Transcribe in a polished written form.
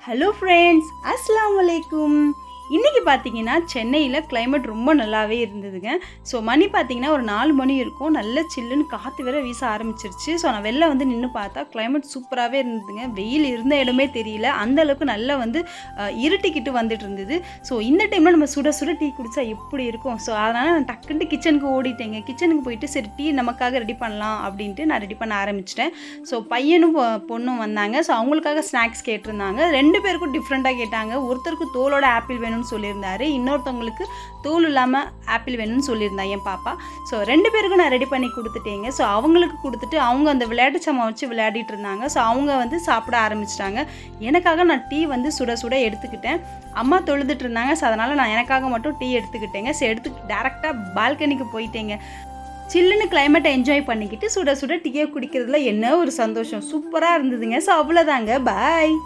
Hello friends, அஸ்ஸலாமு அலைக்கும். இன்றைக்கி பார்த்தீங்கன்னா சென்னையில் கிளைமேட் ரொம்ப நல்லாவே இருந்ததுங்க. ஸோ மணி பார்த்தீங்கன்னா ஒரு 4 மணி இருக்கும். நல்ல சில்லுன்னு காற்று வேற வீச ஆரம்பிச்சிருச்சு. ஸோ நான் வெளில வந்து நின்று பார்த்தா கிளைமேட் சூப்பராகவே இருந்ததுங்க. வெயில் இருந்த இடமே தெரியல. அந்தளவுக்கு நல்லா வந்து இருட்டிக்கிட்டு வந்துட்டு இருந்தது. ஸோ இந்த டைமில் நம்ம சுட சுட டீ குடித்தா எப்படி இருக்கும்? ஸோ அதனால் நான் டக்குன்ட்டு கிச்சனுக்கு ஓடிட்டேங்க. கிச்சனுக்கு போயிட்டு சரி டீ நமக்காக ரெடி பண்ணலாம் அப்படின்ட்டு நான் ரெடி பண்ண ஆரம்பிச்சிட்டேன். ஸோ பையனும் பொண்ணும் வந்தாங்க. ஸோ அவங்களுக்காக ஸ்நாக்ஸ் கேட்டிருந்தாங்க. 2 பேருக்கும் டிஃப்ரெண்ட்டாக கேட்டாங்க. ஒருத்தருக்கு தோலோட ஆப்பிள் வேணும்னு சொல்லியிருந்தாரு, இன்னொருத்தவங்களுக்கு தோல் இல்லாமல் ஆப்பிள் வேணும்னு சொல்லியிருந்தா என் பாப்பா. ஸோ 2 பேருக்கும் நான் ரெடி பண்ணி கொடுத்துட்டேங்க. ஸோ அவங்களுக்கு கொடுத்துட்டு அவங்க அந்த விளையாட்டு சாமான் வச்சு விளையாடிட்டு இருந்தாங்க. ஸோ அவங்க வந்து சாப்பிட ஆரம்பிச்சிட்டாங்க. எனக்காக நான் டீ வந்து சுட சுட எடுத்துக்கிட்டேன். அம்மா தொழுதுட்டு இருந்தாங்க. ஸோ அதனால் நான் எனக்காக மட்டும் டீ எடுத்துக்கிட்டேங்க. ஸோ டேரெக்டாக பால்கனிக்கு போயிட்டேங்க. சில்லுன்னு கிளைமேட்டை என்ஜாய் பண்ணிக்கிட்டு சுட சுட டீயை குடிக்கிறதுல என்ன ஒரு சந்தோஷம்! சூப்பராக இருந்ததுங்க. ஸோ அவ்வளோதாங்க. பாய்.